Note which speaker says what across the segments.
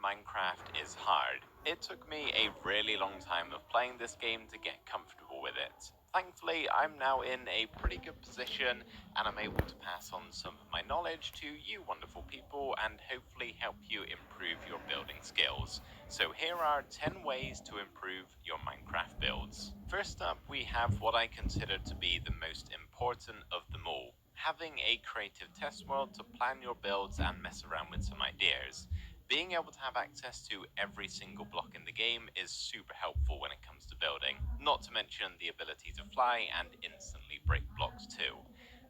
Speaker 1: Minecraft is hard. It took me a really long time of playing this game to get comfortable with it. Thankfully, I'm now in a pretty good position and I'm able to pass on some of my knowledge to you wonderful people and hopefully help you improve your building skills. So here are 10 ways to improve your Minecraft builds. First up, we have what I consider to be the most important of them all. Having a creative test world to plan your builds and mess around with some ideas. Being able to have access to every single block in the game is super helpful when it comes to building, not to mention the ability to fly and instantly break blocks too.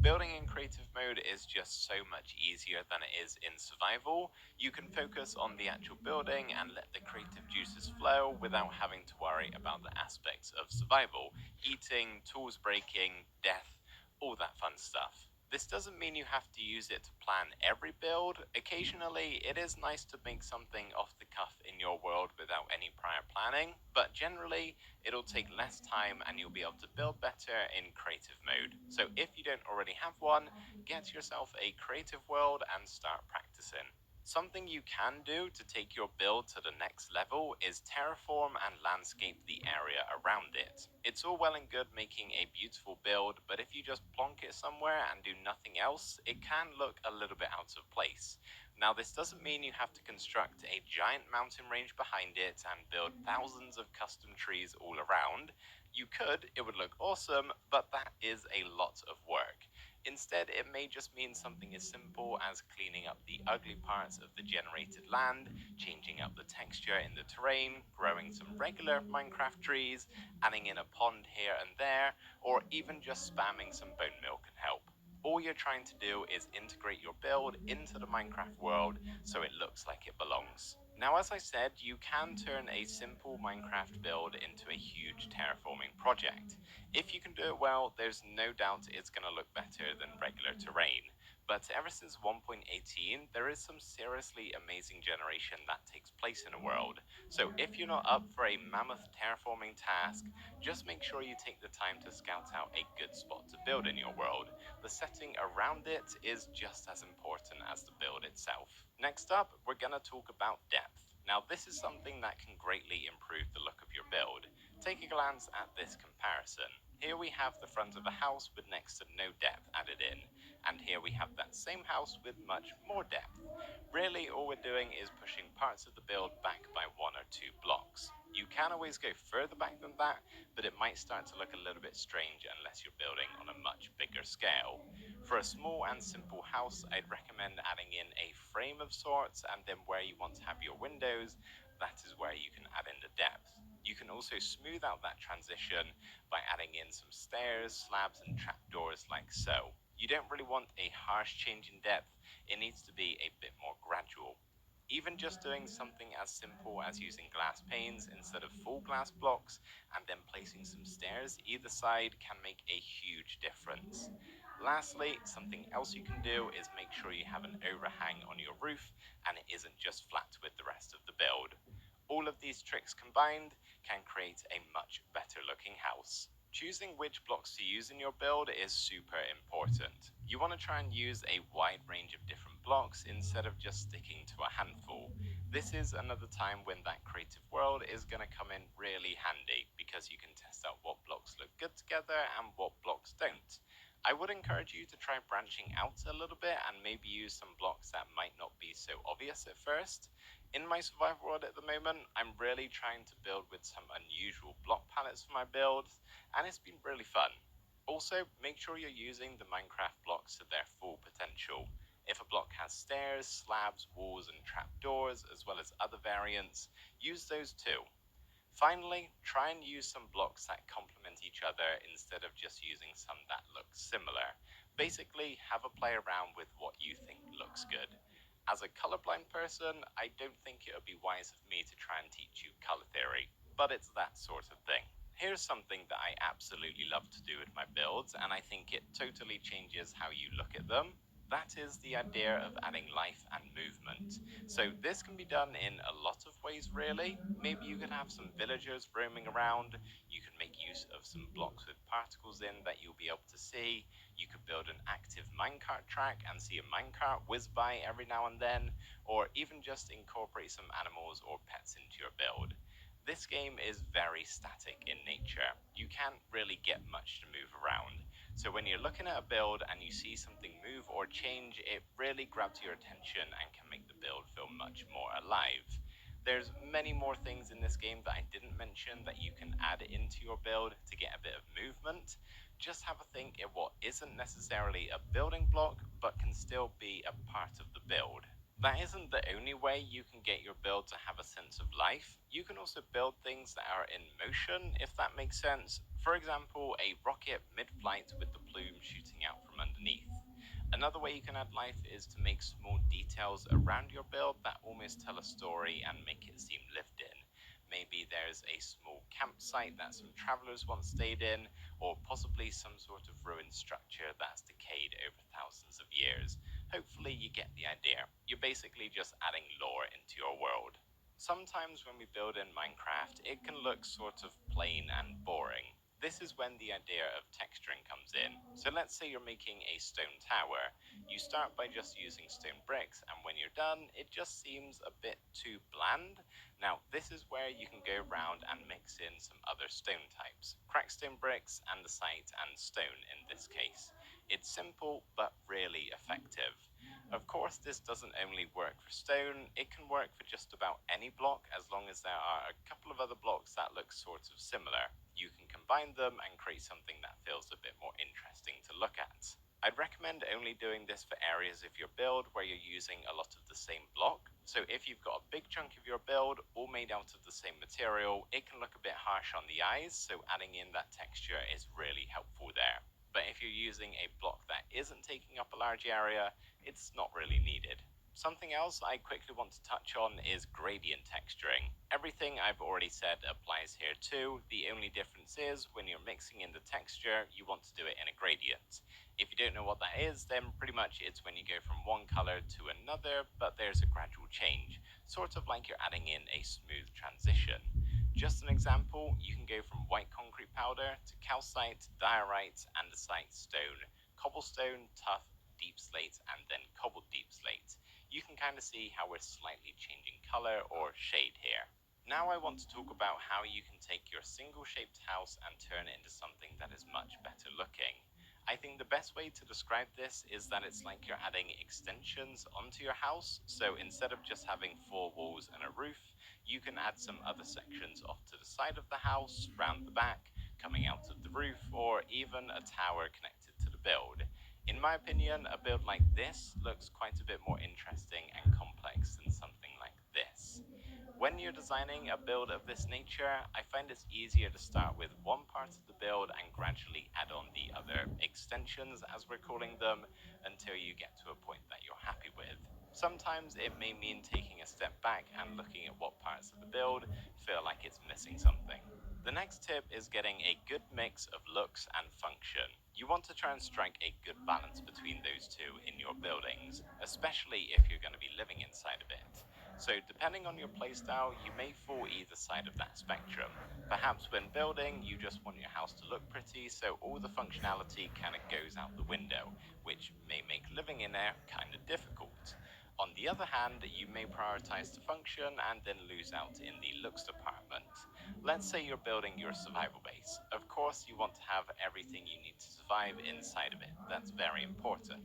Speaker 1: Building in creative mode is just so much easier than it is in survival. You can focus on the actual building and let the creative juices flow without having to worry about the aspects of survival, eating, tools breaking, death, all that fun stuff. This doesn't mean you have to use it to plan every build. Occasionally, it is nice to make something off the cuff in your world without any prior planning, but generally, it'll take less time and you'll be able to build better in creative mode. So if you don't already have one, get yourself a creative world and start practicing. Something you can do to take your build to the next level is terraform and landscape the area around it. It's all well and good making a beautiful build, but if you just plonk it somewhere and do nothing else, it can look a little bit out of place. Now, this doesn't mean you have to construct a giant mountain range behind it and build thousands of custom trees all around. You could, it would look awesome, but that is a lot of work. Instead, it may just mean something as simple as cleaning up the ugly parts of the generated land, changing up the texture in the terrain, growing some regular Minecraft trees, adding in a pond here and there, or even just spamming some bone meal can help. All you're trying to do is integrate your build into the Minecraft world so it looks like it belongs. Now, as I said, you can turn a simple Minecraft build into a huge terraforming project. If you can do it well, there's no doubt it's going to look better than regular terrain. But ever since 1.18, there is some seriously amazing generation that takes place in a world. So if you're not up for a mammoth terraforming task, just make sure you take the time to scout out a good spot to build in your world. The setting around it is just as important as the build itself. Next up, we're going to talk about depth. Now, this is something that can greatly improve the look of your build. Take a glance at this comparison. Here we have the front of a house with next to no depth added in, and here we have that same house with much more depth. Really, all we're doing is pushing parts of the build back by 1 or 2 blocks. You can always go further back than that, but it might start to look a little bit strange unless you're building on a much bigger scale. For a small and simple house, I'd recommend adding in a frame of sorts, and then where you want to have your windows, that is where you can add in the depth. You can also smooth out that transition by adding in some stairs, slabs, and trapdoors like so. You don't really want a harsh change in depth, it needs to be a bit more gradual. Even just doing something as simple as using glass panes instead of full glass blocks and then placing some stairs either side can make a huge difference. Lastly, something else you can do is make sure you have an overhang on your roof and it isn't just flat with the rest of the build. All of these tricks combined can create a much better looking house. Choosing which blocks to use in your build is super important. You want to try and use a wide range of different blocks instead of just sticking to a handful. This is another time when that creative world is going to come in really handy because you can test out what blocks look good together and what blocks don't. I would encourage you to try branching out a little bit and maybe use some blocks that might not be so obvious at first. In my survival world at the moment, I'm really trying to build with some unusual block palettes for my builds, and it's been really fun. Also, make sure you're using the Minecraft blocks to their full potential. If a block has stairs, slabs, walls, and trapdoors, as well as other variants, use those too. Finally, try and use some blocks that complement each other instead of just using some that look similar. Basically, have a play around with what you think looks good. As a colorblind person, I don't think it would be wise of me to try and teach you color theory, but it's that sort of thing. Here's something that I absolutely love to do with my builds, and I think it totally changes how you look at them. That is the idea of adding life and movement. So this can be done in a lot of ways, really. Maybe you could have some villagers roaming around. You can make use of some blocks with particles in that you'll be able to see. You could build an active minecart track and see a minecart whiz by every now and then, or even just incorporate some animals or pets into your build. This game is very static in nature. You can't really get much to move around. So when you're looking at a build and you see something move or change, it really grabs your attention and can make the build feel much more alive. There's many more things in this game that I didn't mention that you can add into your build to get a bit of movement. Just have a think at what isn't necessarily a building block, but can still be a part of the build. That isn't the only way you can get your build to have a sense of life. You can also build things that are in motion, if that makes sense. For example, a rocket mid-flight with the plume shooting out from underneath. Another way you can add life is to make small details around your build that almost tell a story and make it seem lived in. Maybe there's a small campsite that some travelers once stayed in, or possibly some sort of ruined structure that's decayed over thousands of years. Hopefully you get the idea. You're basically just adding lore into your world. Sometimes when we build in Minecraft, it can look sort of plain and boring. This is when the idea of texturing comes in. So let's say you're making a stone tower. You start by just using stone bricks, and when you're done, it just seems a bit too bland. Now, this is where you can go around and mix in some other stone types. Crackstone bricks, andesite, and stone in this case. It's simple, but really effective. Of course, this doesn't only work for stone, it can work for just about any block as long as there are a couple of other blocks that look sort of similar. You can combine them and create something that feels a bit more interesting to look at. I'd recommend only doing this for areas of your build where you're using a lot of the same block. So if you've got a big chunk of your build all made out of the same material, it can look a bit harsh on the eyes, so adding in that texture is really helpful there. But if you're using a block that isn't taking up a large area, it's not really needed. Something else I quickly want to touch on is gradient texturing. Everything I've already said applies here too. The only difference is when you're mixing in the texture, you want to do it in a gradient. If you don't know what that is, then pretty much it's when you go from one color to another, but there's a gradual change, sort of like you're adding in a smooth transition. Just an example, you can go from white concrete powder to calcite, diorite, andesite, stone, cobblestone, tuff, deep slate, and then cobbled deep slate. You can kind of see how we're slightly changing color or shade here. Now I want to talk about how you can take your single shaped house and turn it into something that is much better looking. I think the best way to describe this is that it's like you're adding extensions onto your house. So instead of just having four walls and a roof, you can add some other sections off to the side of the house, round the back, coming out of the roof, or even a tower connected to the build. In my opinion, a build like this looks quite a bit more interesting and complex than something like this. When you're designing a build of this nature, I find it's easier to start with one part of the build and gradually add on the other extensions, as we're calling them, until you get to a point that you're happy with. Sometimes it may mean taking a step back and looking at what parts of the build feel like it's missing something. The next tip is getting a good mix of looks and function. You want to try and strike a good balance between those two in your buildings, especially if you're going to be living inside of it. So depending on your playstyle, you may fall either side of that spectrum. Perhaps when building, you just want your house to look pretty, so all the functionality kind of goes out the window, which may make living in there kind of difficult. On the other hand, you may prioritize the function and then lose out in the looks department. Let's say you're building your survival base. Of course, you want to have everything you need to survive inside of it. That's very important.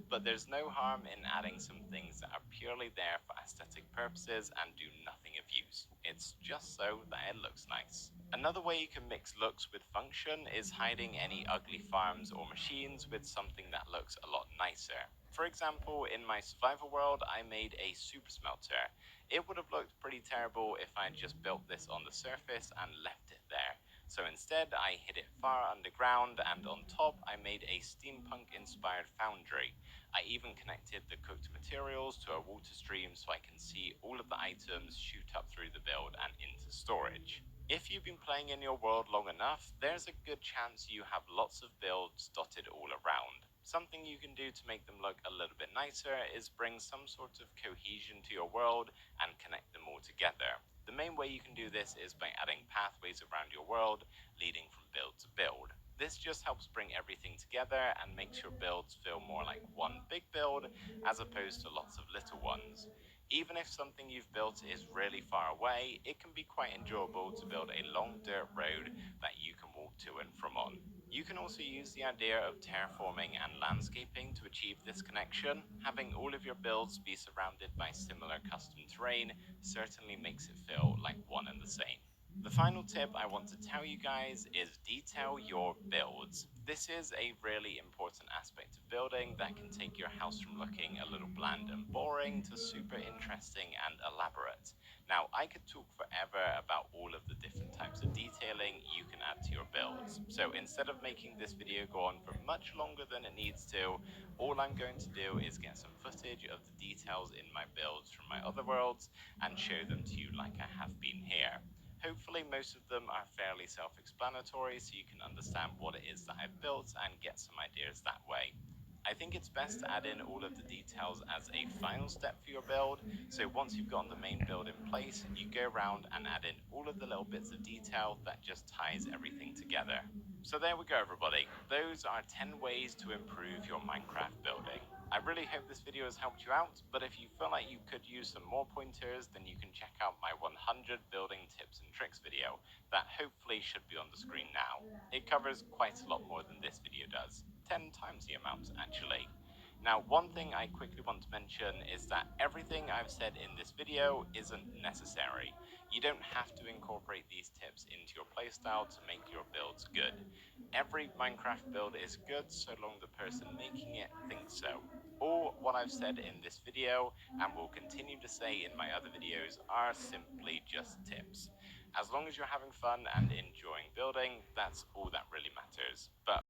Speaker 1: But there's no harm in adding some things that are purely there for aesthetic purposes and do nothing of use. It's just so that it looks nice. Another way you can mix looks with function is hiding any ugly farms or machines with something that looks a lot nicer. For example, in my survival world, I made a super smelter. It would have looked pretty terrible if I just built this on the surface and left it there. So instead, I hid it far underground, and on top, I made a steampunk-inspired foundry. I even connected the cooked materials to a water stream so I can see all of the items shoot up through the build and into storage. If you've been playing in your world long enough, there's a good chance you have lots of builds dotted all around. Something you can do to make them look a little bit nicer is bring some sort of cohesion to your world and connect them all together. The main way you can do this is by adding pathways around your world, leading from build to build. This just helps bring everything together and makes your builds feel more like one big build as opposed to lots of little ones. Even if something you've built is really far away, it can be quite enjoyable to build a long dirt road that you can walk to and from on. You can also use the idea of terraforming and landscaping to achieve this connection. Having all of your builds be surrounded by similar custom terrain certainly makes it feel like one and the same. The final tip I want to tell you guys is detail your builds. This is a really important aspect of building that can take your house from looking a little bland and boring to super interesting and elaborate. Now, I could talk forever about all of the different types of detailing you can add to your builds. So instead of making this video go on for much longer than it needs to, all I'm going to do is get some footage of the details in my builds from my other worlds and show them to you like I have been here. Hopefully most of them are fairly self-explanatory so you can understand what it is that I've built and get some ideas that way. I think it's best to add in all of the details as a final step for your build. So once you've gotten the main build in place, you go around and add in all of the little bits of detail that just ties everything together. So there we go, everybody. Those are 10 ways to improve your Minecraft building. I really hope this video has helped you out, but if you feel like you could use some more pointers, then you can check out my 100 building tips and tricks video that hopefully should be on the screen now. It covers quite a lot more than this video does, 10 times the amount actually. Now, one thing I quickly want to mention is that everything I've said in this video isn't necessary. You don't have to incorporate these tips into your playstyle to make your builds good. Every Minecraft build is good so long the person making it thinks so. All what I've said in this video and will continue to say in my other videos are simply just tips. As long as you're having fun and enjoying building, that's all that really matters. But